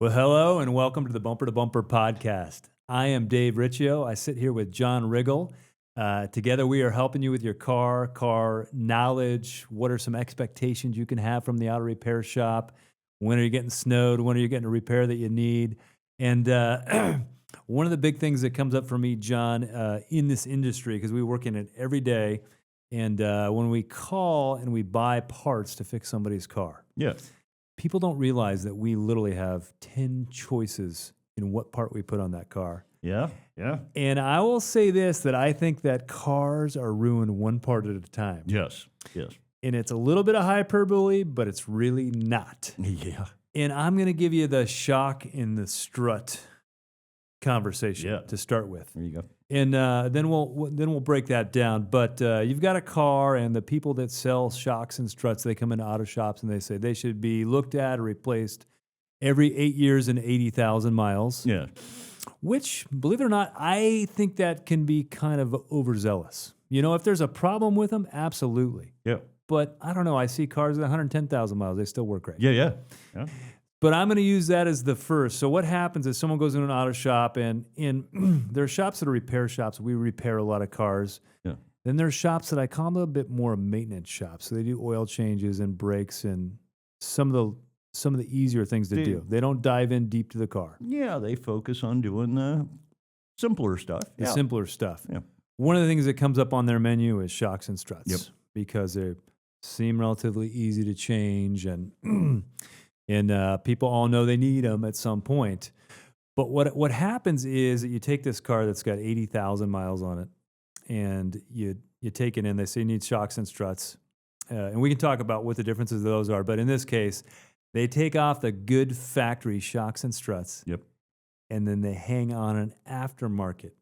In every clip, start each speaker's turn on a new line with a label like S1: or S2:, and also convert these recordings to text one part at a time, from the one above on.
S1: Well, hello and welcome to the Bumper to Bumper podcast. I am Dave Riccio. I sit here with John Riggle. Together we are helping you with your car knowledge. What are some expectations you can have from the auto repair shop? When are you getting snowed? When are you getting a repair that you need? And one of the big things that comes up for me, John, in this industry, because we work in it every day, and when we call and we buy parts to fix somebody's car,
S2: Yes.
S1: people don't realize that we literally have 10 choices in what part we put on that car.
S2: Yeah. Yeah.
S1: And I will say this, that I think that cars are ruined one part at a time.
S2: Yes. Yes.
S1: And it's a little bit of hyperbole, but it's really not.
S2: Yeah.
S1: And I'm going to give you the shock and the strut conversation to start with.
S2: There you go.
S1: And then we'll break that down. But you've got a car, and the people that sell shocks and struts, they come into auto shops and they say they should be looked at or replaced every 8 years and 80,000 miles.
S2: Yeah.
S1: Which, believe it or not, I think that can be kind of overzealous. You know, if there's a problem with them, absolutely.
S2: Yeah.
S1: But I don't know. I see cars at 110,000 miles; they still work great.
S2: Yeah. Yeah. Yeah.
S1: But I'm going to use that as the first. So what happens is someone goes into an auto shop, and there are shops that are repair shops. We repair a lot of cars.
S2: Yeah.
S1: Then there's shops that I call them a bit more maintenance shops. So they do oil changes and brakes and some of the easier things to do. They don't dive in deep to the car.
S2: Yeah. They focus on doing the simpler stuff.
S1: The simpler stuff.
S2: Yeah.
S1: One of the things that comes up on their menu is shocks and struts.
S2: Yep.
S1: Because they seem relatively easy to change, and and people all know they need them at some point. But what happens is that you take this car that's got 80,000 miles on it, and you take it in. They say you need shocks and struts, and we can talk about what the differences of those are. But in this case, they take off the good factory shocks and struts,
S2: Yep.
S1: and then they hang on an aftermarket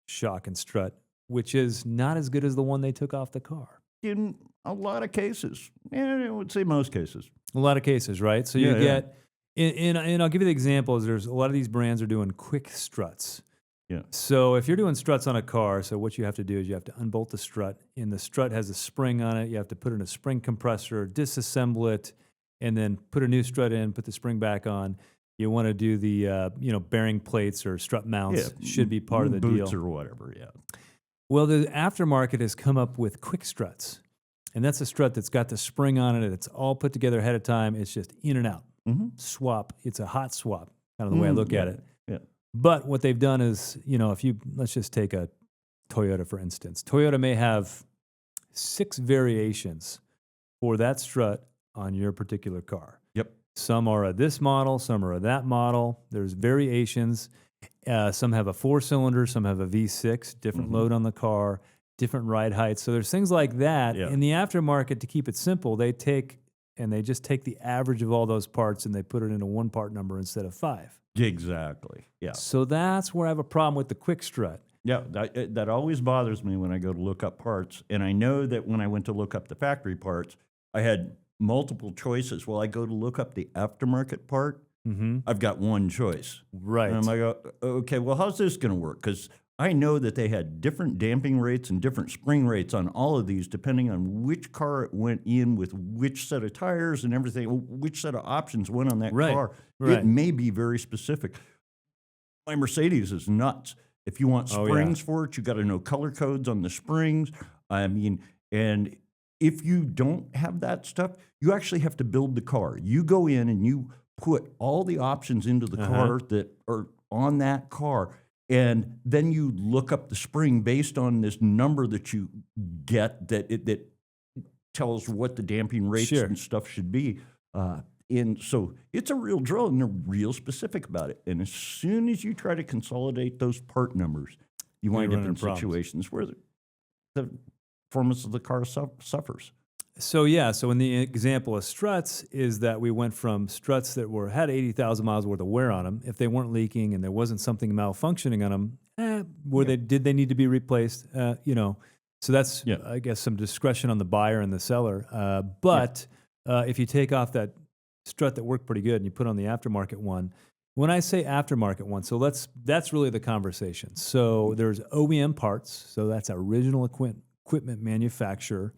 S1: shock and strut, which is not as good as the one they took off the car.
S2: In a lot of cases, and I would say most cases.
S1: A lot of cases, right? So you get, and I'll give you the example, is there's a lot of these brands are doing quick struts.
S2: Yeah.
S1: So if you're doing struts on a car, so what you have to do is you have to unbolt the strut, and the strut has a spring on it. You have to put in a spring compressor, disassemble it, and then put a new strut in, put the spring back on. You want to do the bearing plates or strut mounts should be part of the
S2: boots
S1: deal.
S2: or whatever. Yeah.
S1: Well, the aftermarket has come up with quick struts, and that's a strut that's got the spring on it. It's all put together ahead of time. It's just in and out.
S2: Mm-hmm.
S1: Swap. It's a hot swap, kind of the way I look at it.
S2: Yeah.
S1: But what they've done is, let's just take a Toyota, for instance. Toyota may have 6 variations for that strut on your particular car.
S2: Yep.
S1: Some are of this model, some are of that model. There's variations. Some have a 4-cylinder, some have a V6, different load on the car, different ride heights. So there's things like that.
S2: Yeah.
S1: In the aftermarket, to keep it simple, they just take the average of all those parts and they put it into one part number instead of 5.
S2: Exactly. Yeah.
S1: So that's where I have a problem with the quick strut.
S2: Yeah. That always bothers me when I go to look up parts. And I know that when I went to look up the factory parts, I had multiple choices. Well, I go to look up the aftermarket part.
S1: Mm-hmm.
S2: I've got one choice.
S1: Right.
S2: And I'm like, okay, well, how's this going to work? Because I know that they had different damping rates and different spring rates on all of these, depending on which car it went in with which set of tires and everything, which set of options went on that car.
S1: Right.
S2: It may be very specific. My Mercedes is nuts. If you want springs for it, you got to know color codes on the springs. I mean, and if you don't have that stuff, you actually have to build the car. You go in and you put all the options into the car that are on that car, and then you look up the spring based on this number that you get that tells what the damping rates and stuff should be. And so it's a real drill, and they're real specific about it. And as soon as you try to consolidate those part numbers, you wind up in situations where the performance of the car suffers.
S1: So in the example of struts is that we went from struts that had 80,000 miles worth of wear on them. If they weren't leaking and there wasn't something malfunctioning on them, did they need to be replaced? So that's I guess some discretion on the buyer and the seller. But if you take off that strut that worked pretty good and you put on the aftermarket one, when I say aftermarket one, so that's really the conversation. So there's OEM parts, so that's original equipment manufacturer.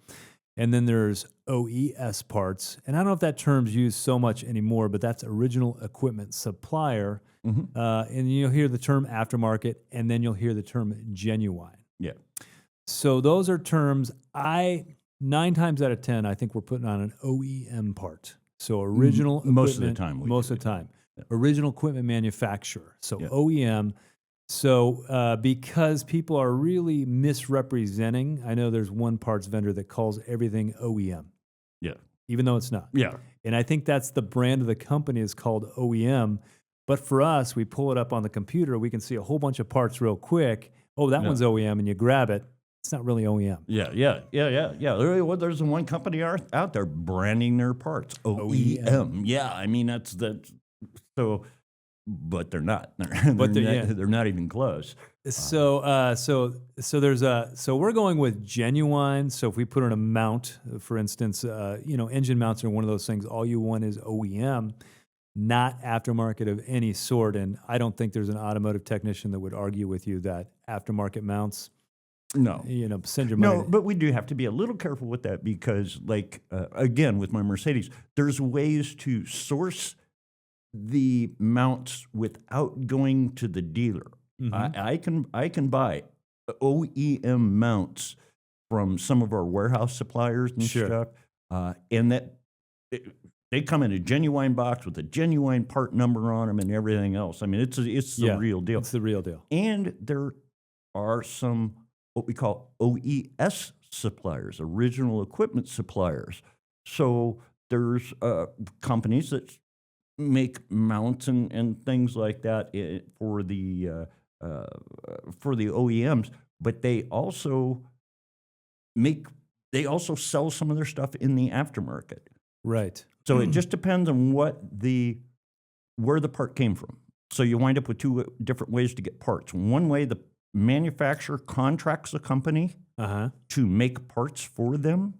S1: And then there's OES parts. And I don't know if that term's used so much anymore, but that's original equipment supplier. And you'll hear the term aftermarket, and then you'll hear the term genuine.
S2: Yeah.
S1: So those are terms 9 times out of 10, I think we're putting on an OEM part. So original equipment.
S2: Most of the time.
S1: Most of the time. Yeah. Original equipment manufacturer. So
S2: yeah.
S1: OEM. So because people are really misrepresenting, I know there's one parts vendor that calls everything OEM.
S2: Yeah.
S1: Even though it's not.
S2: Yeah.
S1: And I think that's the brand of the company is called OEM. But for us, we pull it up on the computer. We can see a whole bunch of parts real quick. Oh, that one's OEM, and you grab it. It's not really OEM.
S2: Yeah. There's one company out there branding their parts OEM. Yeah, I mean that's so, but they're not. They're not even close.
S1: So we're going with genuine. So if we put in a mount, for instance, engine mounts are one of those things. All you want is OEM. Not aftermarket of any sort, and I don't think there's an automotive technician that would argue with you that aftermarket mounts.
S2: No,
S1: send your money.
S2: No, but we do have to be a little careful with that because, again, with my Mercedes, there's ways to source the mounts without going to the dealer. I can buy OEM mounts from some of our warehouse suppliers and stuff, and that. They come in a genuine box with a genuine part number on them and everything else. I mean, it's the real deal.
S1: It's the real deal.
S2: And there are some what we call OES suppliers, original equipment suppliers. So there's companies that make mounts and things like that for the OEMs, but they also sell some of their stuff in the aftermarket.
S1: Right.
S2: So it just depends on where the part came from. So you wind up with 2 different ways to get parts. One way, the manufacturer contracts a company to make parts for them,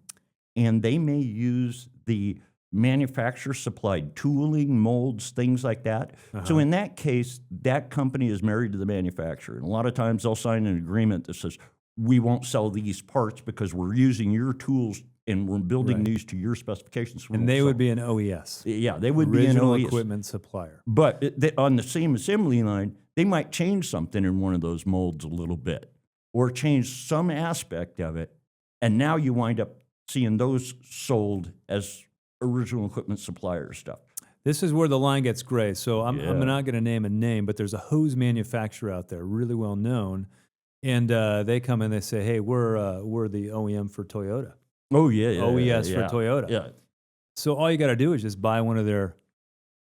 S2: and they may use the manufacturer-supplied tooling, molds, things like that. So in that case, that company is married to the manufacturer. And a lot of times they'll sign an agreement that says, we won't sell these parts because we're using your tools and we're building these to your specifications.
S1: And they would be an OES.
S2: Yeah, they would be an
S1: original
S2: OES.
S1: equipment supplier.
S2: But on the same assembly line, they might change something in one of those molds a little bit or change some aspect of it. And now you wind up seeing those sold as original equipment supplier stuff.
S1: This is where the line gets gray. So I'm not going to name a name, but there's a hose manufacturer out there, really well known. And they come in, they say, hey, we're the OEM for Toyota.
S2: Oh, yeah.
S1: OES for Toyota.
S2: Yeah.
S1: So all you got to do is just buy one of their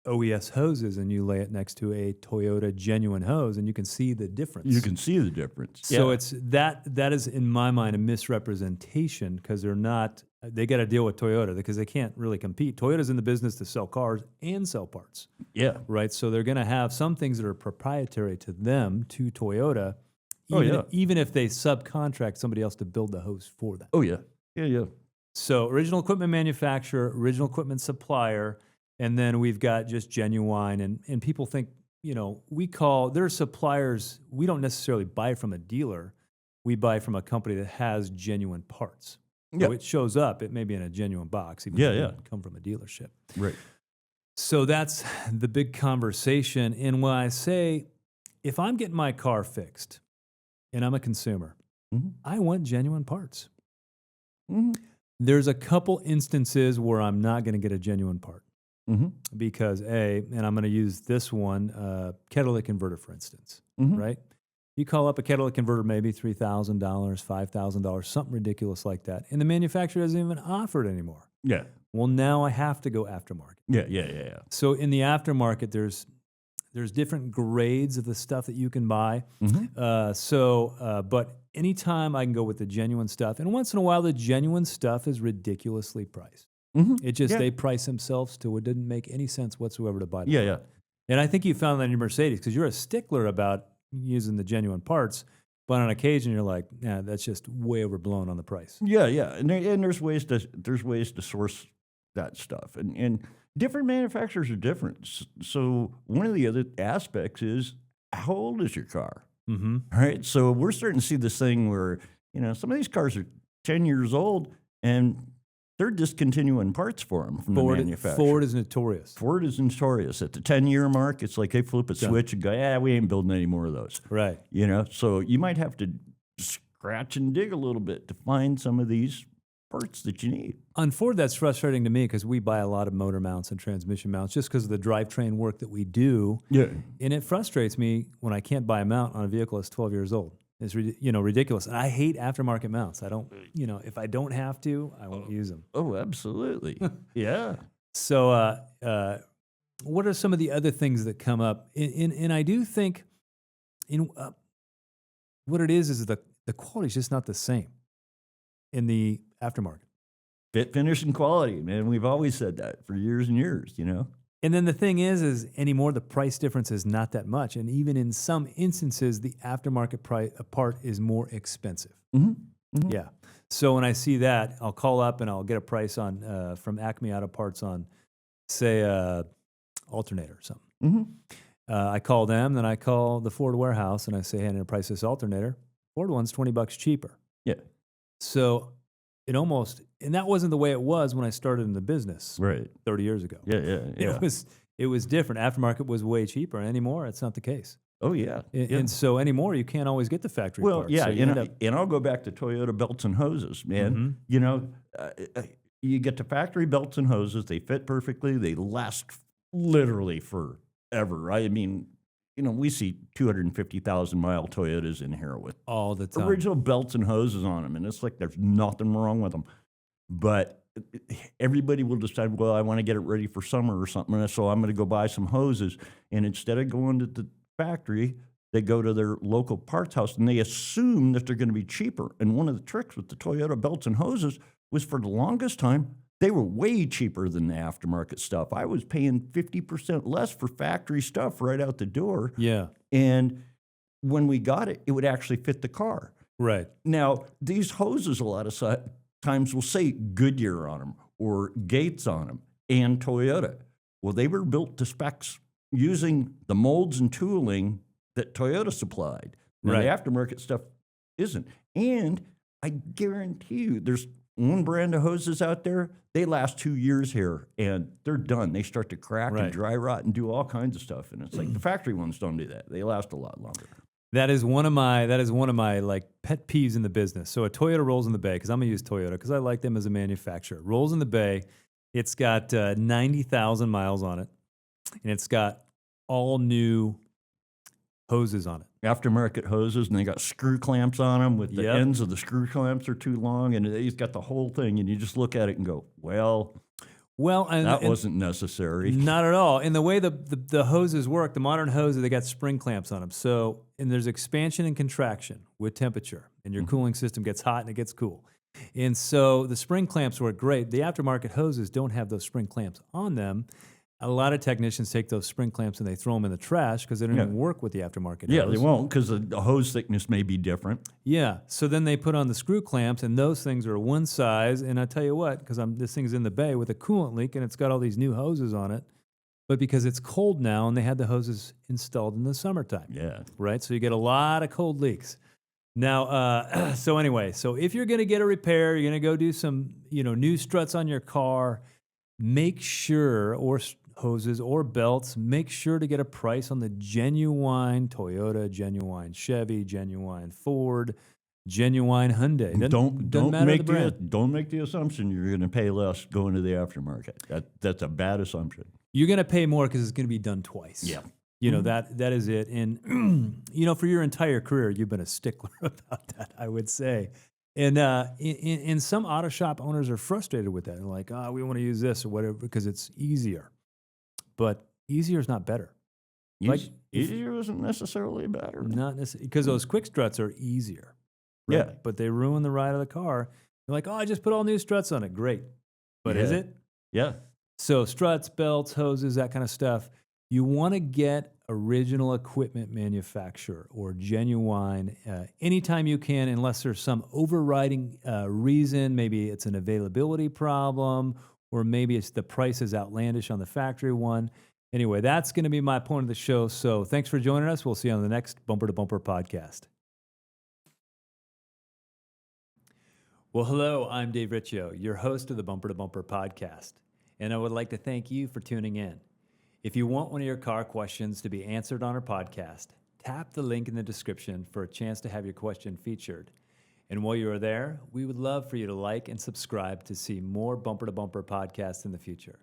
S1: OES hoses and you lay it next to a Toyota genuine hose and you can see the difference.
S2: You can see the difference.
S1: So it's that is, in my mind, a misrepresentation because they got to deal with Toyota because they can't really compete. Toyota's in the business to sell cars and sell parts.
S2: Yeah.
S1: Right? So they're going to have some things that are proprietary to them, to Toyota, even if they subcontract somebody else to build the hose for them.
S2: Oh, yeah. Yeah.
S1: So original equipment manufacturer, original equipment supplier, and then we've got just genuine. And people think, their suppliers, we don't necessarily buy from a dealer. We buy from a company that has genuine parts. So it shows up. It may be in a genuine box, even if it doesn't come from a dealership.
S2: Right.
S1: So that's the big conversation. And when I say, if I'm getting my car fixed and I'm a consumer, I want genuine parts. There's a couple instances where I'm not going to get a genuine part because and I'm going to use this one, catalytic converter, for instance, right? You call up a catalytic converter, maybe $3,000, $5,000, something ridiculous like that, and the manufacturer doesn't even offer it anymore.
S2: Yeah.
S1: Well, now I have to go aftermarket.
S2: Yeah.
S1: So in the aftermarket, there's different grades of the stuff that you can buy. But anytime I can go with the genuine stuff, and once in a while the genuine stuff is ridiculously priced. It just they price themselves to it didn't make any sense whatsoever to buy them.
S2: Yeah.
S1: And I think you found that in your Mercedes because you're a stickler about using the genuine parts, but on occasion you're like, yeah, that's just way overblown on the price.
S2: Yeah. And there's ways to source that stuff, and different manufacturers are different. So one of the other aspects is how old is your car? All right. So we're starting to see this thing where some of these cars are 10 years old and they're discontinuing parts for them from the manufacturer.
S1: Ford is notorious.
S2: Ford is notorious. At the 10-year mark, it's like they flip a switch and go, yeah, we ain't building any more of those.
S1: Right.
S2: So you might have to scratch and dig a little bit to find some of these parts that you need.
S1: On Ford, that's frustrating to me because we buy a lot of motor mounts and transmission mounts just because of the drivetrain work that we do.
S2: Yeah.
S1: And it frustrates me when I can't buy a mount on a vehicle that's 12 years old. It's ridiculous. And I hate aftermarket mounts. I don't, if I don't have to, I won't use them.
S2: Oh, absolutely. Yeah.
S1: So what are some of the other things that come up? And I do think what it is the quality is just not the same in the aftermarket.
S2: Fit, finish, and quality, man. We've always said that for years and years,
S1: And then the thing is anymore, the price difference is not that much. And even in some instances, the aftermarket part is more expensive.
S2: Mm-hmm. Mm-hmm.
S1: Yeah. So when I see that, I'll call up and I'll get a price on from Acme Auto Parts on, say, alternator or something.
S2: Mm-hmm.
S1: I call them, then I call the Ford warehouse and I say, hey, I need to price this alternator. Ford one's $20 cheaper.
S2: Yeah.
S1: So and that wasn't the way it was when I started in the business,
S2: right,
S1: 30 years ago.
S2: Yeah.
S1: It was different. Aftermarket was way cheaper. Anymore, it's not the case.
S2: Oh yeah.
S1: And so anymore, you can't always get the factory parts.
S2: Well, yeah,
S1: so
S2: and I'll go back to Toyota belts and hoses, man.
S1: Mm-hmm.
S2: You get the factory belts and hoses; they fit perfectly. They last literally forever. I mean, we see 250,000-mile Toyotas in here with
S1: all the time
S2: original belts and hoses on them, and it's like there's nothing wrong with them. But everybody will decide, well, I want to get it ready for summer or something, so I'm going to go buy some hoses. And instead of going to the factory, they go to their local parts house, and they assume that they're going to be cheaper. And one of the tricks with the Toyota belts and hoses was for the longest time, they were way cheaper than the aftermarket stuff. I was paying 50% less for factory stuff right out the door.
S1: Yeah.
S2: And when we got it, it would actually fit the car.
S1: Right.
S2: Now, these hoses a lot of times will say Goodyear on them or Gates on them and Toyota. Well, they were built to specs using the molds and tooling that Toyota supplied. Now,
S1: right.
S2: The aftermarket stuff isn't. And I guarantee you, there's one brand of hoses out there, they last 2 years here, and they're done. They start to crack
S1: right.
S2: and dry rot and do all kinds of stuff. And it's like the factory ones don't do that. They last a lot longer.
S1: That is one of my like pet peeves in the business. So a Toyota rolls in the bay, because I'm gonna use Toyota because I like them as a manufacturer. Rolls in the bay. It's got 90,000 miles on it, and it's got all new hoses on it.
S2: Aftermarket hoses, and they got screw clamps on them with the ends of the screw clamps are too long, and he's got the whole thing, and you just look at it and go, well, that wasn't necessary.
S1: Not at all. And the way the hoses work, the modern hoses, they got spring clamps on them. So, and there's expansion and contraction with temperature, and your cooling system gets hot and it gets cool. And so the spring clamps work great. The aftermarket hoses don't have those spring clamps on them. A lot of technicians take those spring clamps and they throw them in the trash because they don't even work with the aftermarket hose.
S2: They won't, because the hose thickness may be different.
S1: Yeah, so then they put on the screw clamps, and those things are one size. And I tell you what, because this thing's in the bay with a coolant leak, and it's got all these new hoses on it. But because it's cold now, and they had the hoses installed in the summertime.
S2: Yeah.
S1: Right? So you get a lot of cold leaks. Now, so if you're going to get a repair, you're going to go do some, new struts on your car, make sure, or hoses or belts, make sure to get a price on the genuine Toyota, genuine Chevy, genuine Ford, genuine Hyundai.
S2: Don't make the assumption you're going to pay less going to the aftermarket. That's a bad assumption.
S1: You're going to pay more because it's going to be done twice.
S2: Yeah.
S1: That is it. And, for your entire career, you've been a stickler about that, I would say. And in some auto shop owners are frustrated with that. They're like, we want to use this or whatever because it's easier. But easier is not better.
S2: Easier isn't necessarily better.
S1: Not necessarily, because those quick struts are easier. Right?
S2: Yeah.
S1: But they ruin the ride of the car. You're like, I just put all new struts on it. Great. But is it?
S2: Yeah.
S1: So struts, belts, hoses, that kind of stuff. You want to get original equipment manufacturer or genuine anytime you can, unless there's some overriding reason. Maybe it's an availability problem, or maybe it's the price is outlandish on the factory one. Anyway, that's going to be my point of the show. So thanks for joining us. We'll see you on the next Bumper to Bumper podcast. Well, hello, I'm Dave Riccio, your host of the Bumper to Bumper podcast, and I would like to thank you for tuning in. If you want one of your car questions to be answered on our podcast, tap the link in the description for a chance to have your question featured. And while you are there, we would love for you to like and subscribe to see more Bumper to Bumper podcasts in the future.